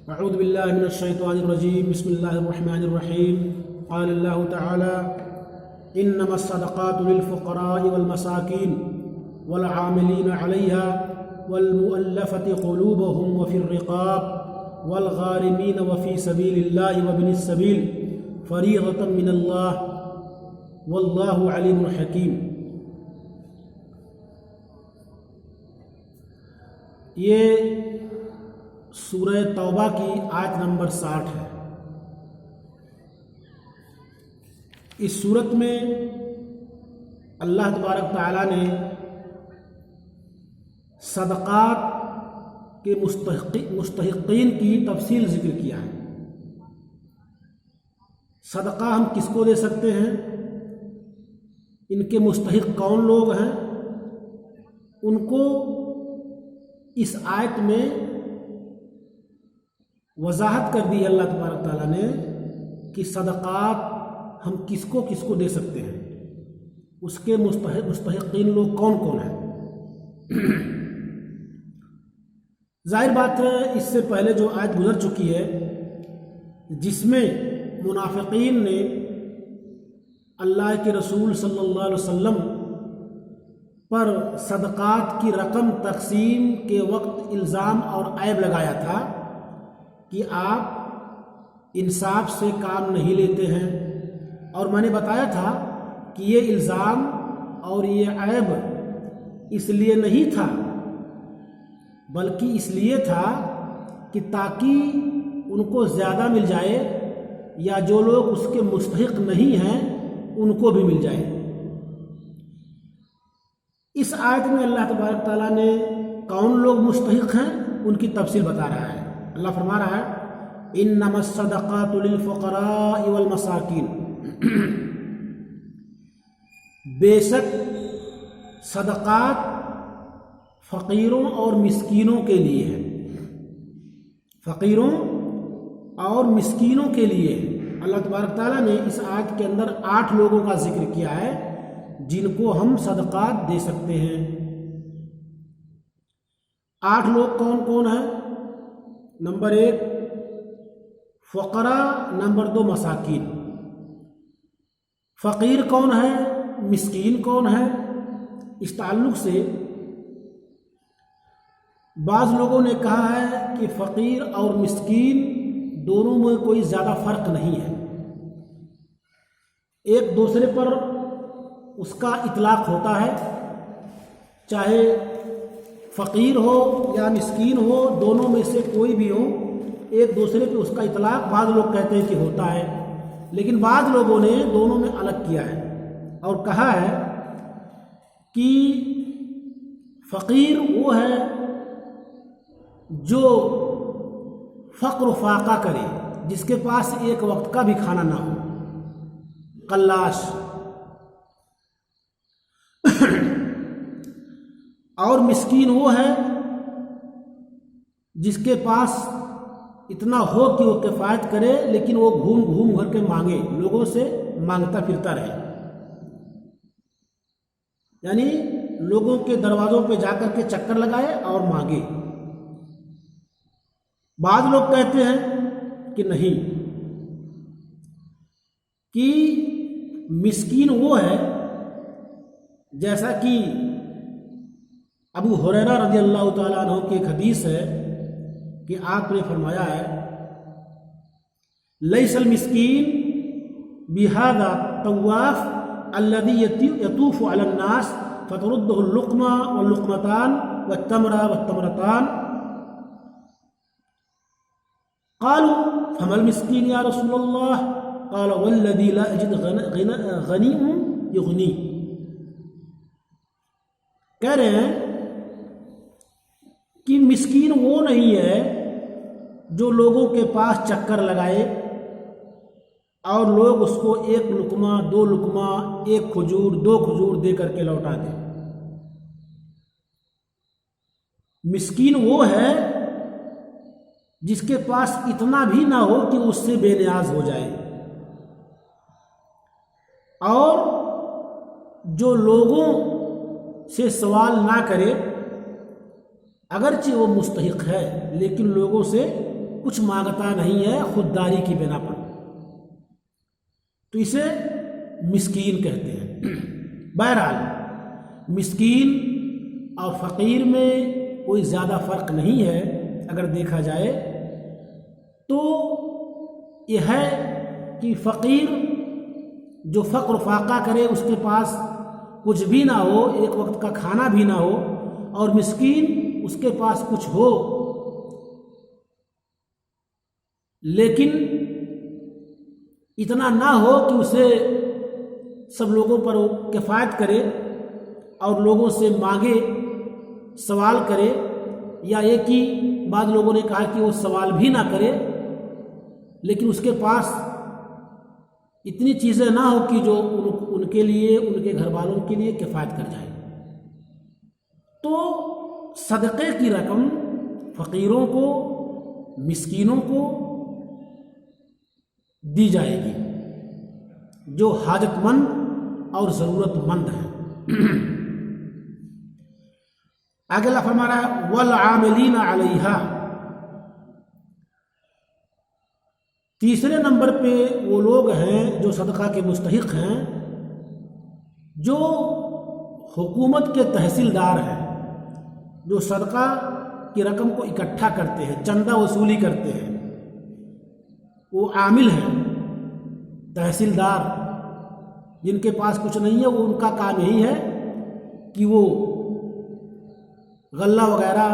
اعوذ باللہ من الشیطان الرجیم بسم اللہ الرحمن الرحیم قال اللہ تعالی انما الصدقات للفقراء والمساکین والعاملین علیہا والمؤلفة قلوبهم وفي الرقاب والغارمین وفی سبیل اللہ وابن السبیل فریضة من اللہ واللہ علیم حکیم۔ یہ سورہ توبہ کی آیت نمبر 60 ہے۔ اس سورت میں اللہ تبارک تعالیٰ نے صدقات کے مستحقین کی تفصیل ذکر کیا ہے۔ صدقہ ہم کس کو دے سکتے ہیں، ان کے مستحق کون لوگ ہیں، ان کو اس آیت میں وضاحت کر دی اللہ تبارک تعالیٰ نے کہ صدقات ہم کس کو دے سکتے ہیں، اس کے مستحقین لوگ کون کون ہیں۔ ظاہر بات ہے اس سے پہلے جو آیت گزر چکی ہے جس میں منافقین نے اللہ کے رسول صلی اللہ علیہ وسلم پر صدقات کی رقم تقسیم کے وقت الزام اور عیب لگایا تھا کہ آپ انصاف سے کام نہیں لیتے ہیں، اور میں نے بتایا تھا کہ یہ الزام اور یہ عیب اس لیے نہیں تھا بلکہ اس لیے تھا کہ تاکہ ان کو زیادہ مل جائے یا جو لوگ اس کے مستحق نہیں ہیں ان کو بھی مل جائے۔ اس آیت میں اللہ تبارک تعالیٰ نے کون لوگ مستحق ہیں ان کی تفصیل بتا رہا ہے۔ اللہ فرما رہا ہے انما الصدقات للفقراء والمساکین، بے شک صدقات فقیروں اور مسکینوں کے لیے ہے، فقیروں اور مسکینوں کے لیے ہے۔ اللہ تبارک تعالیٰ نے اس آیت کے اندر 8 لوگوں کا ذکر کیا ہے جن کو ہم صدقات دے سکتے ہیں۔ 8 لوگ کون کون ہیں؟ نمبر 1 فقراء، نمبر 2 مساکین۔ فقیر کون ہے، مسکین کون ہے؟ اس تعلق سے بعض لوگوں نے کہا ہے کہ فقیر اور مسکین دونوں میں کوئی زیادہ فرق نہیں ہے، ایک دوسرے پر اس کا اطلاق ہوتا ہے، چاہے فقیر ہو یا مسکین ہو، دونوں میں سے کوئی بھی ہو، ایک دوسرے پہ اس کا اطلاق بعض لوگ کہتے ہیں کہ ہوتا ہے، لیکن بعض لوگوں نے دونوں میں الگ کیا ہے اور کہا ہے کہ فقیر وہ ہے جو فقر و فاقہ کرے، جس کے پاس ایک وقت کا بھی کھانا نہ ہو، قلاش۔ اور مسکین وہ ہے جس کے پاس اتنا ہو کہ وہ کفایت کرے لیکن وہ گھوم گھوم کر کے مانگے، لوگوں سے مانگتا پھرتا رہے، یعنی لوگوں کے دروازوں پہ جا کر کے چکر لگائے اور مانگے۔ بعض لوگ کہتے ہیں کہ نہیں، کہ مسکین وہ ہے جیسا کہ ابو ہریرہ رضی اللہ تعالیٰ عنہ کی ایک حدیث ہے کہ آپ نے فرمایا ہے لیس المسکین بہذا الطواف الذی یطوف علی الناس فترده اللقمہ واللقمتان والتمرہ والتمرتان، قالوا فما المسکین یا رسول اللہ، قال والذی لا یجد غنی یغنی۔ کہہ رہے ہیں کہ مسکین وہ نہیں ہے جو لوگوں کے پاس چکر لگائے اور لوگ اس کو 1 لقمہ 2 لقمہ 1 کھجور 2 کھجور دے کر کے لوٹا دے۔ مسکین وہ ہے جس کے پاس اتنا بھی نہ ہو کہ اس سے بے نیاز ہو جائے، اور جو لوگوں سے سوال نہ کرے، اگرچہ وہ مستحق ہے لیکن لوگوں سے کچھ مانگتا نہیں ہے خودداری کی بنا پر، تو اسے مسکین کہتے ہیں۔ بہرحال مسکین اور فقیر میں کوئی زیادہ فرق نہیں ہے اگر دیکھا جائے تو۔ یہ ہے کہ فقیر جو فقر و فاقہ کرے، اس کے پاس کچھ بھی نہ ہو، ایک وقت کا کھانا بھی نہ ہو، اور مسکین اس کے پاس کچھ ہو لیکن اتنا نہ ہو کہ اسے سب لوگوں پر کفایت کرے اور لوگوں سے مانگے، سوال کرے، یا یہ کہ بعض لوگوں نے کہا کہ وہ سوال بھی نہ کرے لیکن اس کے پاس اتنی چیزیں نہ ہو کہ جو ان کے لیے، ان کے گھر والوں کے لیے کفایت کر جائے، تو صدقے کی رقم فقیروں کو، مسکینوں کو دی جائے گی جو حاجت مند اور ضرورت مند ہیں۔ آگے اللہ فرما رہا ہے والعاملین علیہا، تیسرے نمبر پہ وہ لوگ ہیں جو صدقہ کے مستحق ہیں، جو حکومت کے تحصیلدار ہیں، جو صدقہ کی رقم کو اکٹھا کرتے ہیں، چندہ وصولی کرتے ہیں، وہ عامل ہیں، تحصیلدار جن کے پاس کچھ نہیں ہے، وہ ان کا کام یہی ہے کہ وہ غلہ وغیرہ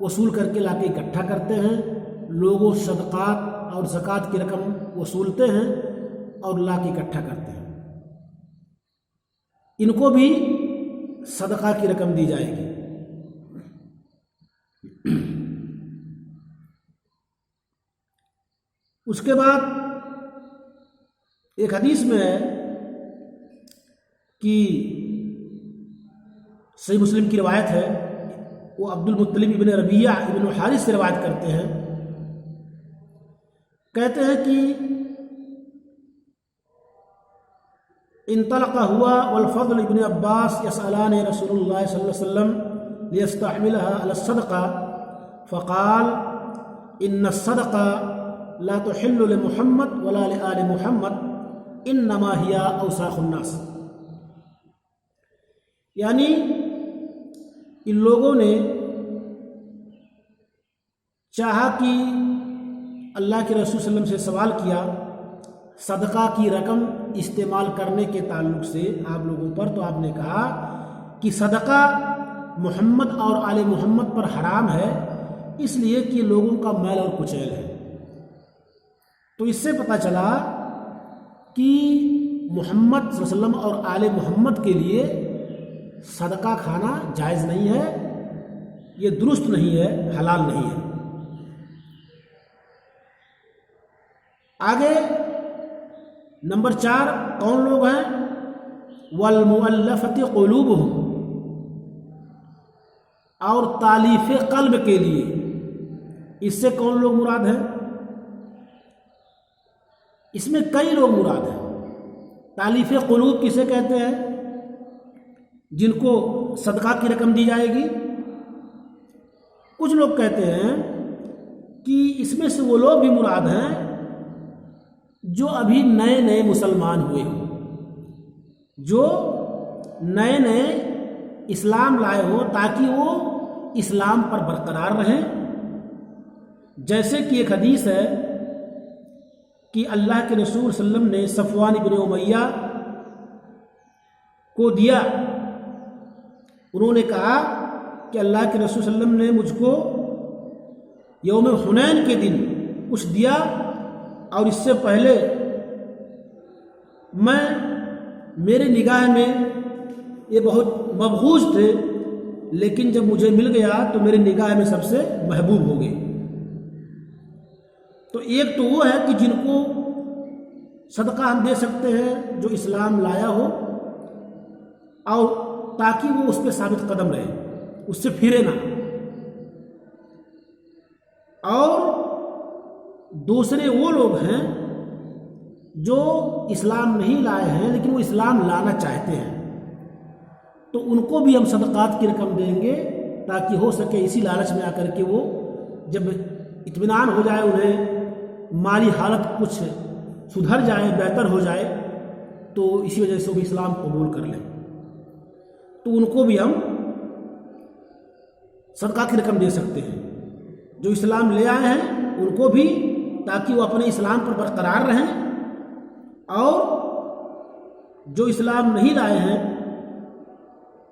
وصول کر کے لا کے اکٹھا کرتے ہیں، لوگوں صدقات اور زکوٰۃ کی رقم وصولتے ہیں اور لا کے اکٹھا کرتے ہیں، ان کو بھی صدقہ کی رقم دی جائے گی۔ اس کے بعد ایک حدیث میں ہے کہ صحیح مسلم کی روایت ہے، وہ عبد المطلب ابن ربیعہ ابن الحارث سے روایت کرتے ہیں، کہتے ہیں کہ انطلق ہوا والفضل ابن عباس یسألان رسول اللہ صلی اللہ علیہ وسلم لیستحملها على الصدقہ فقال ان الصدقہ لا تحل لمحمد ولا لآل محمد انما هي اوساخ الناس، یعنی ان لوگوں نے چاہا کہ اللہ کے رسول صلی اللہ علیہ وسلم سے سوال کیا صدقہ کی رقم استعمال کرنے کے تعلق سے آپ لوگوں پر، تو آپ نے کہا کہ صدقہ محمد اور آل محمد پر حرام ہے، اس لیے کہ لوگوں کا میل اور کچیل ہے۔ تو اس سے پتہ چلا کہ محمد صلی اللہ علیہ وسلم اور آل محمد کے لیے صدقہ کھانا جائز نہیں ہے، یہ درست نہیں ہے، حلال نہیں ہے۔ آگے نمبر 4 کون لوگ ہیں؟ والمؤلفۃ قلوبہم، اور تالیف قلب کے لیے، اس سے کون لوگ مراد ہیں؟ اس میں کئی لوگ مراد ہیں۔ تالیف قلوب کسے کہتے ہیں؟ جن کو صدقہ کی رقم دی جائے گی۔ کچھ لوگ کہتے ہیں کہ اس میں سے وہ لوگ بھی مراد ہیں جو ابھی نئے نئے مسلمان ہوئے ہوں، جو نئے نئے اسلام لائے ہوں تاکہ وہ اسلام پر برقرار رہیں۔ جیسے کہ ایک حدیث ہے کہ اللہ کے رسول صلی اللہ علیہ وسلم نے صفوان بن امیہ کو دیا، انہوں نے کہا کہ اللہ کے رسول صلی اللہ علیہ وسلم نے مجھ کو یوم حنین کے دن کچھ دیا، اور اس سے پہلے میرے نگاہ میں یہ بہت مبغوض تھے، لیکن جب مجھے مل گیا تو میرے نگاہ میں سب سے محبوب ہو گئے۔ تو ایک تو وہ ہے کہ جن کو صدقہ ہم دے سکتے ہیں جو اسلام لایا ہو، اور تاکہ وہ اس پہ ثابت قدم رہے، اس سے پھرے نہ۔ اور دوسرے وہ لوگ ہیں جو اسلام نہیں لائے ہیں لیکن وہ اسلام لانا چاہتے ہیں، تو ان کو بھی ہم صدقات کی رقم دیں گے تاکہ ہو سکے اسی لالچ میں آ کر کے وہ جب اطمینان ہو جائے, انہیں مالی حالت کچھ سدھر جائے, بہتر ہو جائے, تو اسی وجہ سے وہ بھی اسلام قبول کر لیں, تو ان کو بھی ہم صدقہ کی رقم دے سکتے ہیں. جو اسلام لے آئے ہیں ان کو بھی, تاکہ وہ اپنے اسلام پر برقرار رہیں, اور جو اسلام نہیں لائے ہیں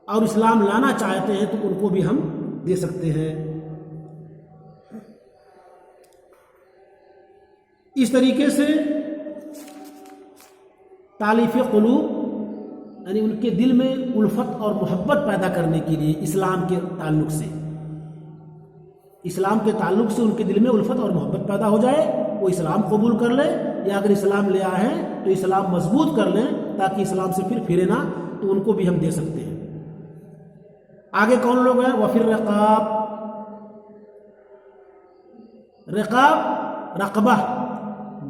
اور اسلام لانا چاہتے ہیں تو ان کو بھی ہم دے سکتے ہیں. اس طریقے سے تالیف قلوب یعنی ان کے دل میں الفت اور محبت پیدا کرنے کے لیے اسلام کے تعلق سے ان کے دل میں الفت اور محبت پیدا ہو جائے, وہ اسلام قبول کر لیں, یا اگر اسلام لے آئے ہیں تو اسلام مضبوط کر لیں تاکہ اسلام سے پھر پھرے نہ, تو ان کو بھی ہم دے سکتے ہیں. آگے کون لوگ ہیں؟ وفر رقاب, رقبہ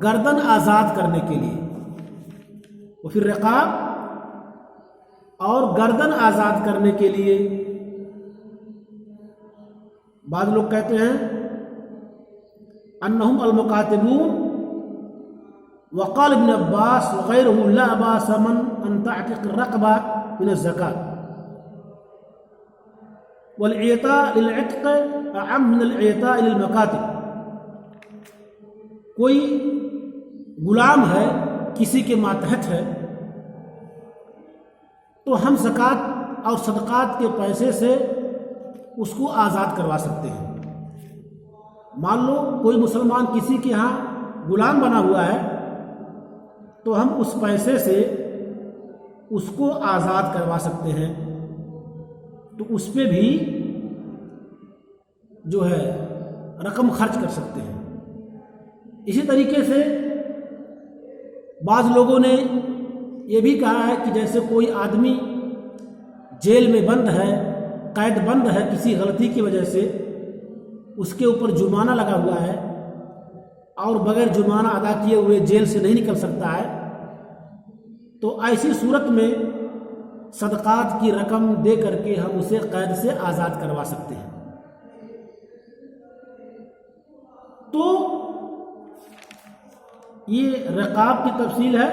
گردن آزاد کرنے کے لیے, وفر رقاب اور گردن آزاد کرنے کے لیے. بعض لوگ کہتے ہیں انہم المقاتبون, وقال ابن عباس وغیرہ لا باس من ان تعتق الرقبہ من الزکاة, والعطاء للعتق اعم من العطاء للمکاتب. کوئی غلام ہے, کسی کے ماتحت ہے, تو ہم زکوٰۃ اور صدقات کے پیسے سے اس کو آزاد کروا سکتے ہیں. مان لو کوئی مسلمان کسی کے ہاں غلام بنا ہوا ہے, تو ہم اس پیسے سے اس کو آزاد کروا سکتے ہیں, تو اس پہ بھی جو ہے رقم خرچ کر سکتے ہیں. اسی طریقے سے بعض لوگوں نے یہ بھی کہا ہے کہ جیسے کوئی آدمی جیل میں بند ہے, قید بند ہے, کسی غلطی کی وجہ سے اس کے اوپر جرمانہ لگا ہوا ہے اور بغیر جرمانہ ادا کیے ہوئے جیل سے نہیں نکل سکتا ہے, تو ایسی صورت میں صدقات کی رقم دے کر کے ہم اسے قید سے آزاد کروا سکتے ہیں. تو یہ رقاب کی تفصیل ہے.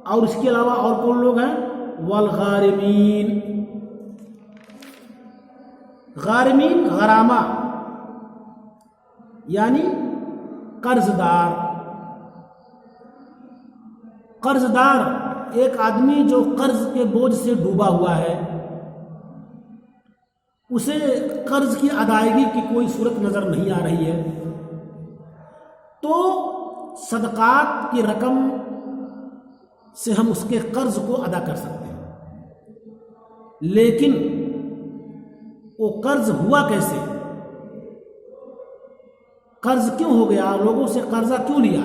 اور اس کے علاوہ اور کون لوگ ہیں؟ والغارمین, غارمین غرامہ یعنی قرض دار ایک آدمی جو قرض کے بوجھ سے ڈوبا ہوا ہے, اسے قرض کی ادائیگی کی کوئی صورت نظر نہیں آ رہی ہے, تو صدقات کی رقم سے ہم اس کے قرض کو ادا کر سکتے ہیں. لیکن وہ قرض ہوا کیسے؟ قرض کیوں ہو گیا؟ لوگوں سے قرضہ کیوں لیا؟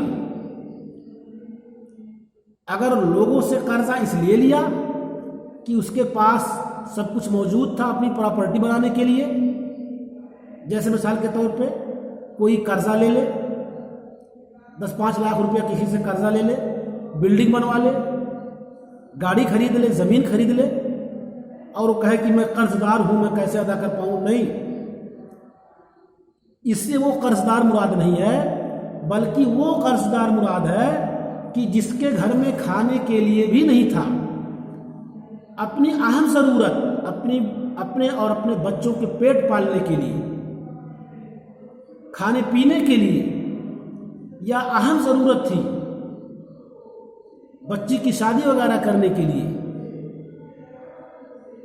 اگر لوگوں سے قرضہ اس لیے لیا کہ اس کے پاس سب کچھ موجود تھا اپنی پراپرٹی بنانے کے لیے, جیسے مثال کے طور پہ کوئی قرضہ لے لے, 10-5 لاکھ روپیہ کسی سے قرضہ لے لے, بلڈنگ بنوا لے, گاڑی خرید لے, زمین خرید لے, اور وہ کہے کہ میں قرض دار ہوں, میں کیسے ادا کر پاؤں. نہیں, اس سے وہ قرض دار مراد نہیں ہے, بلکہ وہ قرض دار مراد ہے کہ جس کے گھر میں کھانے کے لیے بھی نہیں تھا, اپنی اہم ضرورت اپنے اور اپنے بچوں کے پیٹ پالنے کے لیے, کھانے پینے کے لیے, یا اہم ضرورت تھی بچی کی شادی وغیرہ کرنے کے لیے,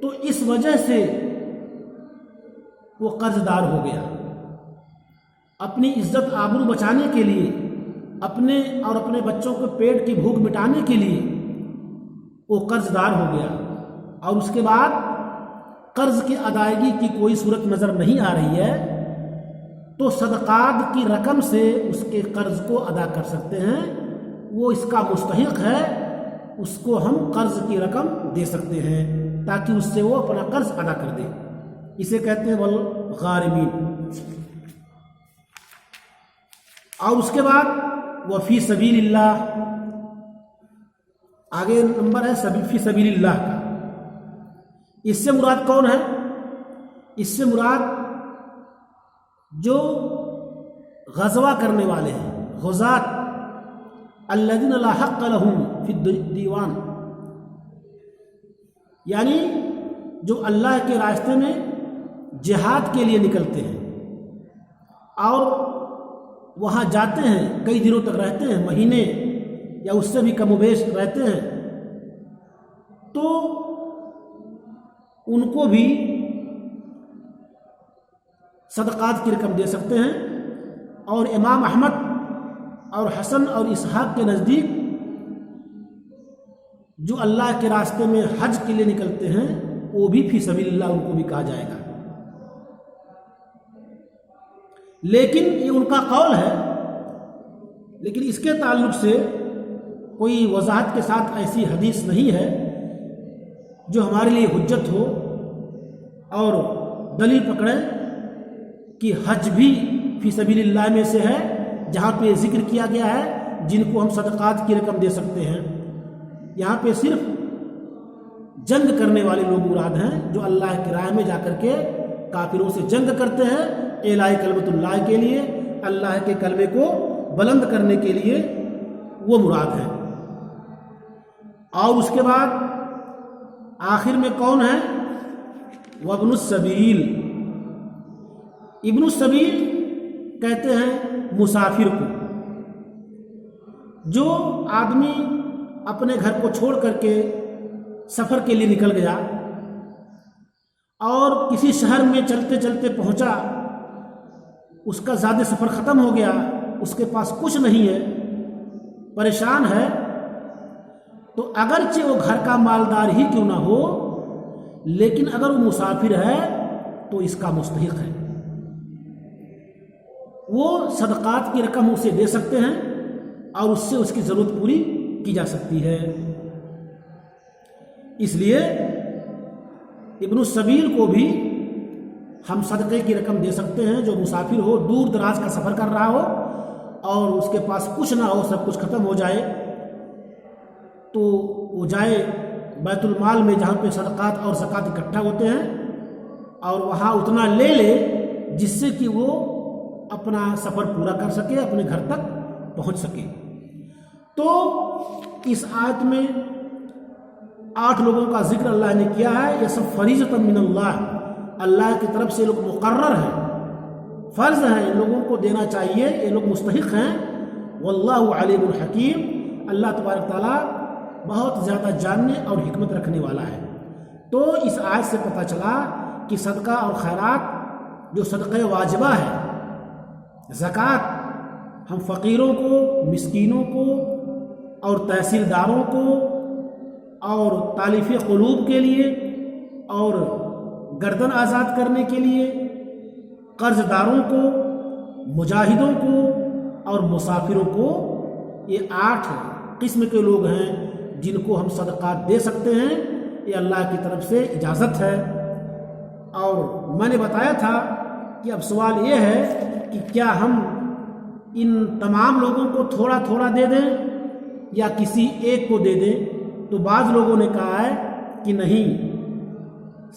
تو اس وجہ سے وہ قرض دار ہو گیا. اپنی عزت آبرو بچانے کے لیے, اپنے اور اپنے بچوں کے پیٹ کی بھوک مٹانے کے لیے وہ قرض دار ہو گیا, اور اس کے بعد قرض کی ادائیگی کی کوئی صورت نظر نہیں آ رہی ہے, تو صدقات کی رقم سے اس کے قرض کو ادا کر سکتے ہیں. وہ اس کا مستحق ہے, اس کو ہم قرض کی رقم دے سکتے ہیں تاکہ اس سے وہ اپنا قرض ادا کر دے. اسے کہتے ہیں والغارمین. اور اس کے بعد وفی سبیل اللہ, آگے نمبر ہے فی سبیل اللہ کا. اس سے مراد کون ہے؟ اس سے مراد جو غزوہ کرنے والے ہیں، غزات الذین لا حق لهم فی الدیوان، یعنی جو اللہ کے راستے میں جہاد کے لیے نکلتے ہیں اور وہاں جاتے ہیں، کئی دنوں تک رہتے ہیں، مہینے یا اس سے بھی کم و بیش رہتے ہیں، تو ان کو بھی صدقات کی رقم دے سکتے ہیں۔ اور امام احمد اور حسن اور اسحاق کے نزدیک جو اللہ کے راستے میں حج کے لیے نکلتے ہیں وہ بھی فی سبیل اللہ ان کو بھی کہا جائے گا، لیکن یہ ان کا قول ہے، لیکن اس کے تعلق سے کوئی وضاحت کے ساتھ ایسی حدیث نہیں ہے جو ہمارے لیے حجت ہو اور دلیل پکڑیں کہ حج بھی فی سبیل اللہ میں سے ہے، جہاں پہ ذکر کیا گیا ہے جن کو ہم صدقات کی رقم دے سکتے ہیں۔ یہاں پہ صرف جنگ کرنے والے لوگ مراد ہیں، جو اللہ کی راہ میں جا کر کے کافروں سے جنگ کرتے ہیں، اعلاء کلمت اللہ کے لیے، اللہ کے کلمے کو بلند کرنے کے لیے، وہ مراد ہے۔ اور اس کے بعد آخر میں کون ہے؟ وابن السبیل۔ ابن السبیل کہتے ہیں مسافر کو، جو آدمی اپنے گھر کو چھوڑ کر کے سفر کے لیے نکل گیا اور کسی شہر میں چلتے چلتے پہنچا، اس کا زیادہ سفر ختم ہو گیا، اس کے پاس کچھ نہیں ہے، پریشان ہے، تو اگرچہ وہ گھر کا مالدار ہی کیوں نہ ہو، لیکن اگر وہ مسافر ہے تو اس کا مستحق ہے، وہ صدقات کی رقم اسے دے سکتے ہیں اور اس سے اس کی ضرورت پوری کی جا سکتی ہے۔ اس لیے ابن السبیل کو بھی ہم صدقے کی رقم دے سکتے ہیں، جو مسافر ہو، دور دراز کا سفر کر رہا ہو اور اس کے پاس کچھ نہ ہو، سب کچھ ختم ہو جائے، تو وہ جائے بیت المال میں جہاں پہ صدقات اور زکوٰۃ اکٹھا ہوتے ہیں اور وہاں اتنا لے لے جس سے کہ وہ اپنا سفر پورا کر سکے، اپنے گھر تک پہنچ سکے۔ تو اس آیت میں 8 لوگوں کا ذکر اللہ نے کیا ہے، یہ سب فریضۃ من اللہ، اللہ کی طرف سے لوگ مقرر ہیں، فرض ہیں، ان لوگوں کو دینا چاہیے، یہ لوگ مستحق ہیں۔ واللہ علیم الحکیم، اللہ تبارک تعالیٰ بہت زیادہ جاننے اور حکمت رکھنے والا ہے۔ تو اس آیت سے پتہ چلا کہ صدقہ اور خیرات جو صدقہ واجبہ ہے، زکوٰۃ ہم فقیروں کو، مسکینوں کو اور تحصیلداروں کو اور تالیف قلوب کے لیے اور گردن آزاد کرنے کے لیے، قرض داروں کو، مجاہدوں کو اور مسافروں کو، یہ 8 قسم کے لوگ ہیں جن کو ہم صدقات دے سکتے ہیں، یہ اللہ کی طرف سے اجازت ہے۔ اور میں نے بتایا تھا کہ اب سوال یہ ہے کہ کیا ہم ان تمام لوگوں کو تھوڑا تھوڑا دے دیں یا کسی ایک کو دے دیں؟ تو بعض لوگوں نے کہا ہے کہ نہیں،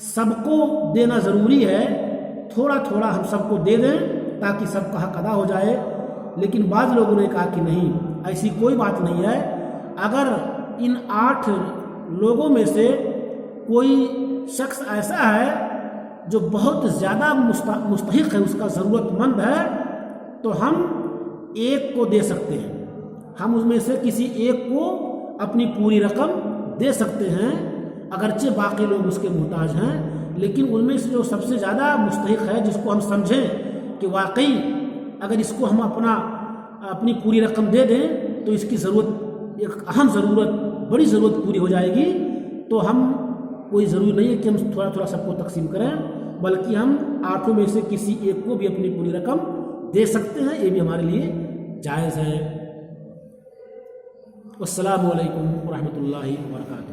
سب کو دینا ضروری ہے، تھوڑا تھوڑا ہم سب کو دے دیں تاکہ سب کا حق ادا ہو جائے۔ لیکن بعض لوگوں نے کہا کہ نہیں، ایسی کوئی بات نہیں ہے، اگر ان 8 لوگوں میں سے کوئی شخص ایسا ہے جو بہت زیادہ مستحق ہے، اس کا ضرورت مند ہے، تو ہم ایک کو دے سکتے ہیں، ہم اس میں سے کسی ایک کو اپنی پوری رقم دے سکتے ہیں، اگرچہ باقی لوگ اس کے محتاج ہیں، لیکن ان میں سے جو سب سے زیادہ مستحق ہے، جس کو ہم سمجھیں کہ واقعی اگر اس کو ہم اپنی پوری رقم دے دیں تو اس کی ضرورت، ایک اہم ضرورت، بڑی ضرورت پوری ہو جائے گی، تو ہم کوئی ضروری نہیں ہے کہ ہم تھوڑا تھوڑا سب کو تقسیم کریں، بلکہ ہم 8 میں سے کسی ایک کو بھی اپنی پوری رقم دے سکتے ہیں، یہ بھی ہمارے لیے جائز ہے۔ السلام علیکم ورحمۃ اللہ وبرکاتہ۔